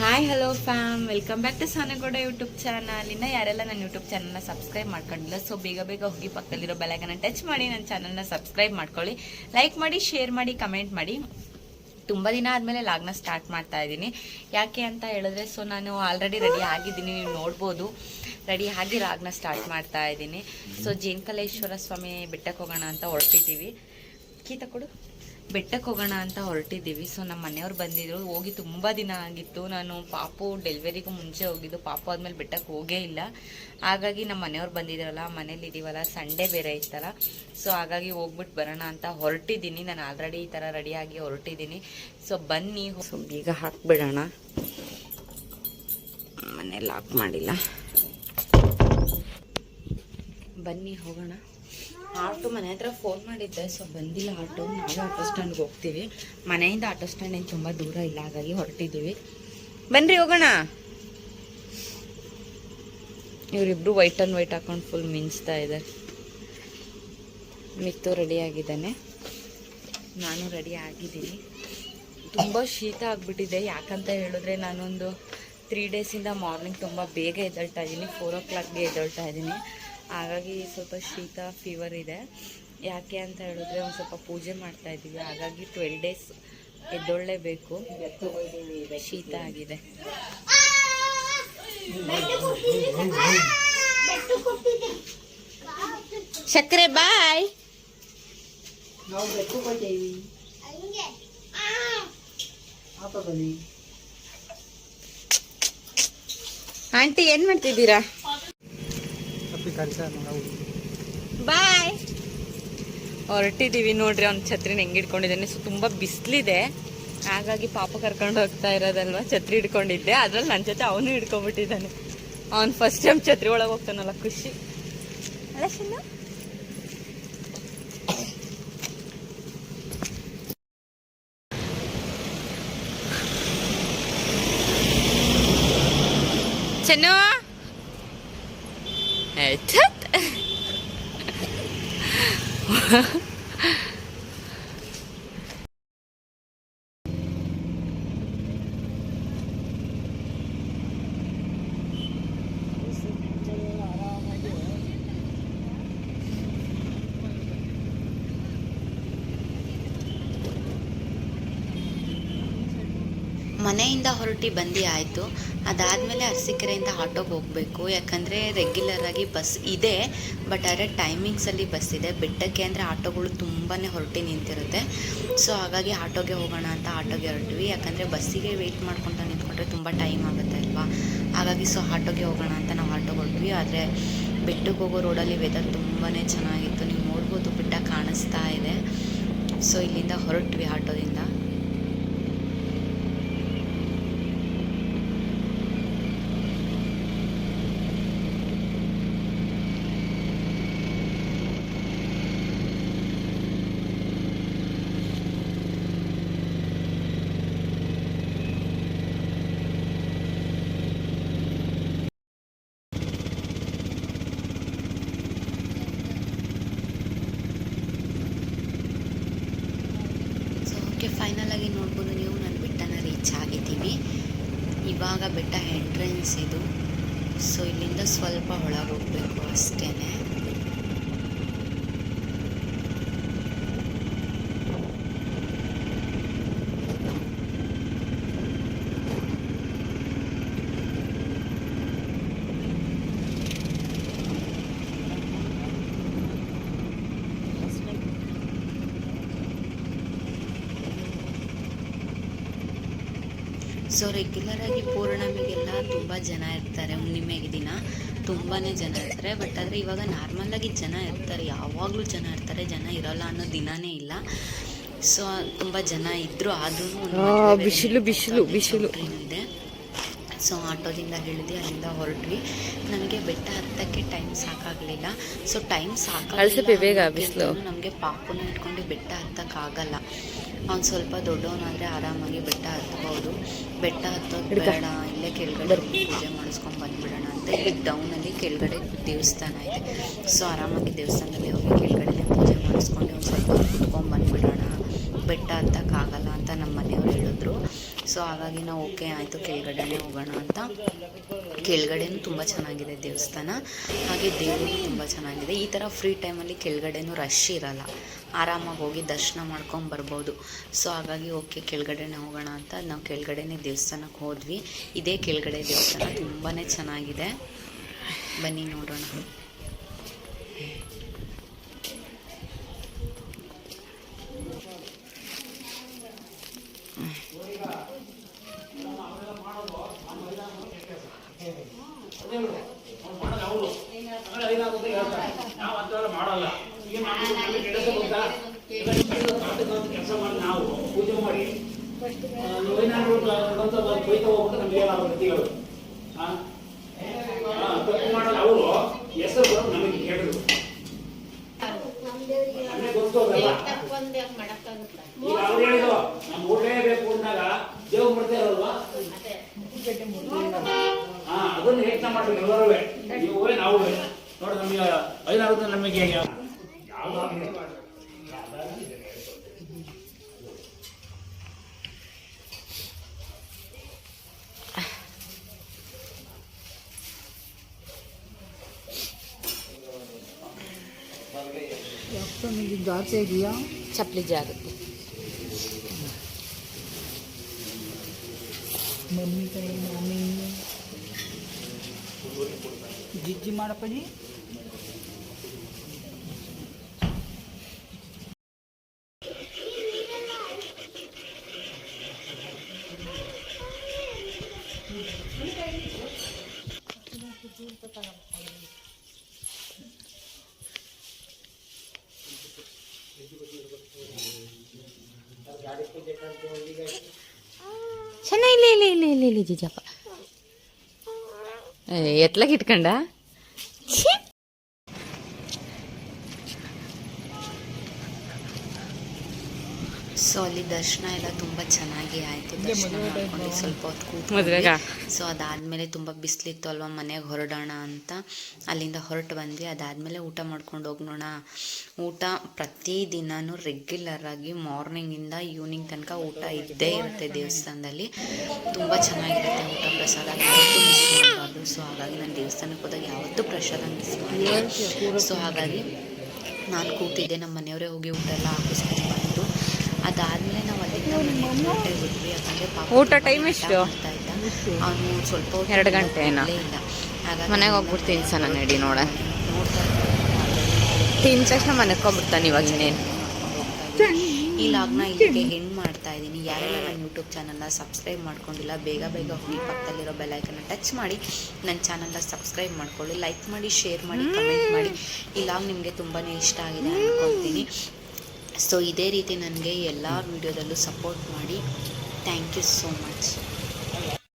Hi hello fam, welcome back to Sanagouda YouTube channel. ಇನ್ನು ಯಾರೆಲ್ಲ ನನ್ನ ಯೂಟ್ಯೂಬ್ ಚಾನಲ್ನ ಸಬ್ಸ್ಕ್ರೈಬ್ ಮಾಡ್ಕೊಂಡಿಲ್ಲ, ಸೊ ಬೇಗ ಬೇಗ ಹೋಗಿ ಪಕ್ಕದಲ್ಲಿರೋ ಬೆಲೈಕನ್ನ ಟಚ್ ಮಾಡಿ ನನ್ನ ಚಾನಲ್ನ ಸಬ್ಸ್ಕ್ರೈಬ್ ಮಾಡ್ಕೊಳ್ಳಿ. ಲೈಕ್ ಮಾಡಿ, ಶೇರ್ ಮಾಡಿ, ಕಮೆಂಟ್ ಮಾಡಿ. ತುಂಬ ದಿನ ಆದಮೇಲೆ ಲಾಗ್ನ ಸ್ಟಾರ್ಟ್ ಮಾಡ್ತಾ ಇದ್ದೀನಿ. ಯಾಕೆ ಅಂತ ಹೇಳಿದ್ರೆ, ಸೊ ನಾನು ಆಲ್ರೆಡಿ ರೆಡಿ ಆಗಿದ್ದೀನಿ, ನೀವು ನೋಡ್ಬೋದು. ರೆಡಿ ಆಗಿ ಲಾಗ್ನ ಸ್ಟಾರ್ಟ್ ಮಾಡ್ತಾ ಇದ್ದೀನಿ. ಸೊ ಜೇನ್ಕಲೇಶ್ವರ ಸ್ವಾಮಿ ಬೆಟ್ಟಕ್ಕೆ ಹೋಗೋಣ ಅಂತ ಹೊರಟಿದ್ದೀವಿ. ಕೀತ ಕೊಡು. ಬೆಟ್ಟಕ್ಕೆ ಹೋಗೋಣ ಅಂತ ಹೊರಟಿದ್ದೀವಿ. ಸೊ ನಮ್ಮ ಮನೆಯವ್ರು ಬಂದಿದ್ರು, ಹೋಗಿ ತುಂಬ ದಿನ ಆಗಿತ್ತು. ನಾನು ಪಾಪು ಡೆಲಿವರಿಗೂ ಮುಂಚೆ ಹೋಗಿದ್ದು, ಪಾಪು ಆದಮೇಲೆ ಬೆಟ್ಟಕ್ಕೆ ಹೋಗೇ ಇಲ್ಲ. ಹಾಗಾಗಿ ನಮ್ಮ ಮನೆಯವ್ರು ಬಂದಿದ್ರಲ್ಲ, ಮನೇಲಿ ಇದೀವಲ್ಲ, ಸಂಡೇ ಬೇರೆ ಇತ್ತಲ್ಲ, ಸೊ ಹಾಗಾಗಿ ಹೋಗ್ಬಿಟ್ಟು ಬರೋಣ ಅಂತ ಹೊರಟಿದ್ದೀನಿ. ನಾನು ಆಲ್ರೆಡಿ ಈ ಥರ ರೆಡಿಯಾಗಿ ಹೊರಟಿದ್ದೀನಿ. ಸೊ ಬನ್ನಿ, ಸೊ ಈಗ ಹಾಕ್ಬಿಡೋಣ. ಮನೆ ಲಾಕ್ ಮಾಡಿಲ್ಲ, ಬನ್ನಿ ಹೋಗೋಣ. ಆಟೋ ಮನೆ ಹತ್ರ ಫೋನ್ ಮಾಡಿದ್ದೆ, ಸೊ ಬಂದಿಲ್ಲ ಆಟೋ. ನಾವೇ ಆಟೋ ಸ್ಟ್ಯಾಂಡ್ಗೆ ಹೋಗ್ತೀವಿ. ಮನೆಯಿಂದ ಆಟೋ ಸ್ಟ್ಯಾಂಡ್ ಏನು ತುಂಬ ದೂರ ಇಲ್ಲ, ಹಾಗಾಗಿ ಹೊರಟಿದ್ದೀವಿ. ಬನ್ನಿರಿ ಹೋಗೋಣ. ಇವರಿಬ್ರು ವೈಟ್ ಆ್ಯಂಡ್ ವೈಟ್ ಹಾಕೊಂಡು ಫುಲ್ ಮಿಂಚ್ತಾ ಇದೆ. ಮಿತ್ತು ರೆಡಿ ಆಗಿದ್ದಾನೆ, ನಾನು ರೆಡಿ ಆಗಿದ್ದೀನಿ. ತುಂಬ ಶೀತ ಆಗಿಬಿಟ್ಟಿದೆ. ಯಾಕಂತ ಹೇಳಿದ್ರೆ, ನಾನೊಂದು 3 ಡೇಸಿಂದ ಮಾರ್ನಿಂಗ್ ತುಂಬ ಬೇಗ ಎದ್ದೇಳ್ತಾ ಇದ್ದೀನಿ. 4 o'clockಗೆ ಎದ್ದೇಳ್ತಾ ಇದ್ದೀನಿ. ಹಾಗಾಗಿ ಸ್ವಲ್ಪ ಶೀತ, ಫೀವರ್ ಇದೆ. ಯಾಕೆ ಅಂತ ಹೇಳಿದ್ರೆ, ಒಂದು ಸ್ವಲ್ಪ ಪೂಜೆ ಮಾಡ್ತಾ ಇದ್ದೀವಿ, ಹಾಗಾಗಿ 12 days ಎದ್ದೊಳ್ಳೇಬೇಕು. ಶೀತ ಆಗಿದೆ. ಸಕ್ಕರೆ ಬಾಯ್. ಆಂಟಿ ಏನ್ ಮಾಡ್ತಿದ್ದೀರಾ? ಬಾಯ್. ಹೊರಟಿದ್ದೀವಿ ನೋಡ್ರಿ. ಅವ್ನ ಛತ್ರಿನ ಹೆಂಗೆ ಹಿಡ್ಕೊಂಡಿದ್ದಾನೆ. ಸೊ ತುಂಬ ಬಿಸಿಲಿದೆ, ಹಾಗಾಗಿ ಪಾಪ ಕರ್ಕೊಂಡು ಹೋಗ್ತಾ ಇರೋದಲ್ವ, ಛತ್ರಿ ಹಿಡ್ಕೊಂಡಿದ್ದೆ. ಅದ್ರಲ್ಲಿ ನನ್ನ ಜೊತೆ ಅವನು ಹಿಡ್ಕೊಂಡ್ಬಿಟ್ಟಿದ್ದಾನೆ. ಅವ್ನು ಫಸ್ಟ್ ಟೈಮ್ ಛತ್ರಿ ಒಳಗೆ ಹೋಗ್ತಾನಲ್ಲ, ಖುಷಿ ಅಲ್ಲ ಚಿನ್ನು? ಚೆನ್ನು ಮನೆಯಿಂದ ಹೊರಟಿ ಬಂದು ಆಯಿತು. ಅದಾದಮೇಲೆ ಅರಸೀಕೆರೆಯಿಂದ ಆಟೋಗೆ ಹೋಗಬೇಕು. ಯಾಕಂದರೆ ರೆಗ್ಯುಲರಾಗಿ ಬಸ್ ಇದೆ, ಬಟ್ ಆದರೆ ಟೈಮಿಂಗ್ಸಲ್ಲಿ ಬಸ್ ಇದೆ. ಬೆಟ್ಟಕ್ಕೆ ಅಂದರೆ ಆಟೋಗಳು ತುಂಬಾ ಹೊರಟಿ ನಿಂತಿರುತ್ತೆ. ಸೊ ಹಾಗಾಗಿ ಆಟೋಗೆ ಹೋಗೋಣ ಅಂತ ಆಟೋಗೆ ಹೊರಟ್ವಿ. ಯಾಕಂದರೆ ಬಸ್ಸಿಗೆ ವೆಯ್ಟ್ ಮಾಡ್ಕೊತ ನಿಂತ್ಕೊಂಡ್ರೆ ತುಂಬ ಟೈಮ್ ಆಗುತ್ತೆ ಅಲ್ವಾ, ಹಾಗಾಗಿ ಸೊ ಆಟೋಗೆ ಹೋಗೋಣ ಅಂತ ನಾವು ಆಟೋಗೆ ಹೊರಟ್ವಿ. ಆದರೆ ಬೆಟ್ಟಕ್ಕೆ ಹೋಗೋ ರೋಡಲ್ಲಿ ವೆದರ್ ತುಂಬಾ ಚೆನ್ನಾಗಿತ್ತು. ನೀವು ನೋಡ್ಬೋದು, ಬೆಟ್ಟ ಕಾಣಿಸ್ತಾ ಇದೆ. ಸೊ ಇಲ್ಲಿಂದ ಹೊರಟ್ವಿ ಆಟೋದಿಂದ. ಫೈನಲ್ ಆಗಿ ನೋಡ್ಬೋದು ನೀವು, ನಾನು ಬೆಟ್ಟನ ರೀಚ್ ಆಗಿದ್ದೀವಿ. ಇವಾಗ ಬೆಟ್ಟ ಎಂಟ್ರೆನ್ಸ್ ಇದು. ಸೊ ಇಲ್ಲಿಂದ ಸ್ವಲ್ಪ ಒಳಗೆ ಹೋಗಬೇಕು ಅಷ್ಟೇ. ಸೊ ರೆಗ್ಯುಲರಾಗಿ ಪೌರ್ಣಮಿಗೆಲ್ಲ ತುಂಬ ಜನ ಇರ್ತಾರೆ, ಹುಣ್ಣಿಮೆಗೆ ದಿನ ತುಂಬಾ ಜನ ಇರ್ತಾರೆ. ಬಟ್ ಆದರೆ ಇವಾಗ ನಾರ್ಮಲಾಗಿ ಜನ ಇರ್ತಾರೆ, ಯಾವಾಗಲೂ ಜನ ಇರ್ತಾರೆ, ಜನ ಇರೋಲ್ಲ ಅನ್ನೋ ದಿನವೇ ಇಲ್ಲ. ಸೊ ತುಂಬ ಜನ ಇದ್ದರೂ ಆದ್ರೂ ಬಿಸಿಲು ಇದೆ. ಸೊ ಆಟೋದಿಂದ ಇಳಿದು ಅಲ್ಲಿಂದ ಹೊರಟ್ವಿ. ನನಗೆ ಬೆಟ್ಟ ಹತ್ತಕ್ಕೆ ಟೈಮ್ ಸಾಕಾಗಲಿಲ್ಲ. ಸೊ ಟೈಮ್ ಸಾಕಾಗಲಿಲ್ಲ, ನಮಗೆ ಪಾಪುನ ಇಟ್ಕೊಂಡು ಬೆಟ್ಟ ಹತ್ತಕ್ಕಾಗಲ್ಲ. ಅವ್ನು ಸ್ವಲ್ಪ ದೊಡ್ಡವನಾದರೆ ಆರಾಮಾಗಿ ಬೆಟ್ಟ ಹತ್ಬೋದು. ಬೆಟ್ಟ ಹತ್ತೋದು ಬೇಡ, ಇಲ್ಲೇ ಕೆಳಗಡೆ ಪೂಜೆ ಮಾಡಿಸ್ಕೊಂಡು ಬಂದುಬಿಡೋಣ ಅಂತ. ಇಲ್ಲಿ ಡೌನಲ್ಲಿ ಕೆಳಗಡೆ ದೇವಸ್ಥಾನ ಇದೆ. ಸೊ ಆರಾಮಾಗಿ ದೇವಸ್ಥಾನದಲ್ಲಿ ಹೋಗಿ ಕೆಳಗಡೆ ಪೂಜೆ ಮಾಡಿಸ್ಕೊಂಡು ಒಂದು ಸ್ವಲ್ಪ ಕುತ್ಕೊಂಡು ಬಂದುಬಿಡೋಣ, ಬೆಟ್ಟ ಹತ್ತಕ್ಕಾಗಲ್ಲ ಅಂತ ನಮ್ಮ ಮನೆಯವ್ರು ಹೇಳಿದ್ರು. ಸೊ ಹಾಗಾಗಿ ನಾವು ಓಕೆ ಆಯಿತು ಕೆಳಗಡೆನೇ ಹೋಗೋಣ ಅಂತ. ಕೆಳಗಡೆನೂ ತುಂಬ ಚೆನ್ನಾಗಿದೆ ದೇವಸ್ಥಾನ, ಹಾಗೆ ದೇವರು ತುಂಬ ಚೆನ್ನಾಗಿದೆ. ಈ ಥರ ಫ್ರೀ ಟೈಮಲ್ಲಿ ಕೆಳಗಡೆನೂ ರಶ್ ಇರಲ್ಲ, ಆರಾಮಾಗಿ ಹೋಗಿ ದರ್ಶನ ಮಾಡ್ಕೊಂಡು ಬರ್ಬೋದು. ಸೊ ಹಾಗಾಗಿ ಓಕೆ ಕೆಳಗಡೆನೇ ಹೋಗೋಣ ಅಂತ ನಾವು ಕೆಳಗಡೆನೇ ದೇವಸ್ಥಾನಕ್ಕೆ ಹೋದ್ವಿ. ಇದೇ ಕೆಳಗಡೆ ದೇವಸ್ಥಾನ ತುಂಬಾ ಚೆನ್ನಾಗಿದೆ, ಬನ್ನಿ ನೋಡೋಣ. ಕೆಲಸ ಮಾಡಿ ನಾವು ಪೂಜೆ ಮಾಡಿ ತಪ್ಪು ಮಾಡಲ್ಲ ಅವರು ಹೆಸರು ನಮಗೆ ಹೇಳಿದ್ರು. ನಮಗೆ ಗೊತ್ತೋಗಲ್ಲ, ಈಗ ಅವ್ರು ಹೇಳಿದ್ರು ನಮ್ಮ ಊಟೇ ಬೇಕು ಅಂದಾಗ ದೇವ್ರು ಬಿಡ್ತಾರಲ್ವಾ, ಅದನ್ನು ಯೋಚನೆ ಮಾಡ್ಬೇಕು ಎಲ್ಲರೂ. ನೀವೇ ನಾವು ನೋಡಿ ನಮಗೆ 5 ನಮಗೆ ಚಪ್ಪಲಿ ಜಾಗುತ್ತೆ. मम्मी का मम्मी जिज्जी ಮಾಡಪ್ಪ जी ಇಲ್ಲ ಜಿಜಪ್ಪ ಎತ್ಲಾಗ ಇಟ್ಕೊಂಡ. ಸೊ ಅಲ್ಲಿ ದರ್ಶನ ಎಲ್ಲ ತುಂಬ ಚೆನ್ನಾಗಿ ಆಯಿತು. ದರ್ಶನ ಮಾಡ್ಕೊಂಡು ಸ್ವಲ್ಪ ಹೊತ್ತು ಕೂತ್ಕೊಂಡ್ವಿ. ಸೊ ಅದಾದಮೇಲೆ ತುಂಬ ಬಿಸಿಲಿತ್ತು ಅಲ್ವಾ, ಮನೆಗೆ ಹೊರಡೋಣ ಅಂತ ಅಲ್ಲಿಂದ ಹೊರಟು ಬಂದ್ವಿ. ಅದಾದಮೇಲೆ ಊಟ ಮಾಡ್ಕೊಂಡು ಹೋಗೋಣ. ಊಟ ಪ್ರತಿದಿನವೂ ರೆಗ್ಯುಲರಾಗಿ ಮಾರ್ನಿಂಗಿಂದ ಈವ್ನಿಂಗ್ ತನಕ ಊಟ ಇದ್ದೇ ಇರುತ್ತೆ ದೇವಸ್ಥಾನದಲ್ಲಿ. ತುಂಬ ಚೆನ್ನಾಗಿರುತ್ತೆ ಊಟ, ಪ್ರಸಾದ ಯಾವತ್ತೂ ಮಿಸ್ ಮಾಡಬಾರ್ದು. ಸೊ ಹಾಗಾಗಿ ನಾನು ದೇವಸ್ಥಾನಕ್ಕೆ ಹೋದಾಗ ಯಾವತ್ತೂ ಪ್ರಸಾದ ಮಿಸ್ ಮಾಡಿಲ್ಲ. ಸೊ ಹಾಗಾಗಿ ನಾನು ಕೂತಿದ್ದೆ, ನಮ್ಮ ಮನೆಯವರೇ ಹೋಗಿ ಊಟ ಎಲ್ಲ ಹಾಕಿಸ್ಕೊಂಡು ಬಂದು ಅದಾದಮೇಲೆ ನಾವು ಅಲ್ಲಿಂದ ಮನೆಗೆ ಬಿಟ್ವಿ. ಯಾಕಂದರೆ ಊಟ ಟೈಮ್ ಎಷ್ಟು ಮಾಡ್ತಾ ಇದ್ದ ಅವನು ಸ್ವಲ್ಪ 2 ಗಂಟೆ ಇಲ್ಲ. ಹಾಗಾಗಿ ಮನೆಗೆ ಹೋಗ್ಬಿಡ್ತೀನಿ ಸಹ ನಾನು ನಡಿ ನೋಡ ನೋಡ್ತಾ ತಿಂದ ತಕ್ಷಣ ಮನೆಗೆ ಹೋಗ್ಬಿಡ್ತಾನೆ. ಇವಾಗ ಇನ್ನೇನು ಈ ಲಾಗ್ನ ಇಲ್ಲಿಗೆ ಹೆಣ್ಣು ಮಾಡ್ತಾ ಇದ್ದೀನಿ. ಯಾರೆಲ್ಲ ನನ್ನ ಯೂಟ್ಯೂಬ್ ಚಾನಲ್ನ ಸಬ್ಸ್ಕ್ರೈಬ್ ಮಾಡ್ಕೊಂಡಿಲ್ಲ ಬೇಗ ಬೇಗ ಹೋಗಿ ಪಕ್ಕದಲ್ಲಿರೋ ಬೆಲ್ಲೈಕನ್ನ ಟಚ್ ಮಾಡಿ ನನ್ನ ಚಾನಲ್ನ ಸಬ್ಸ್ಕ್ರೈಬ್ ಮಾಡ್ಕೊಳ್ಳಿ. ಲೈಕ್ ಮಾಡಿ, ಶೇರ್ ಮಾಡಿ, ಕಮೆಂಟ್ ಮಾಡಿ. ಈ ಲಾಗ್ ನಿಮಗೆ ತುಂಬಾ ಇಷ್ಟ ಆಗಿದೆ ಅಂದ್ಕೊಳ್ತೀನಿ. ಸೊ ಇದೇ ರೀತಿ ನನಗೆ ಎಲ್ಲ ವಿಡಿಯೋದಲ್ಲೂ ಸಪೋರ್ಟ್ ಮಾಡಿ. Thank you so much.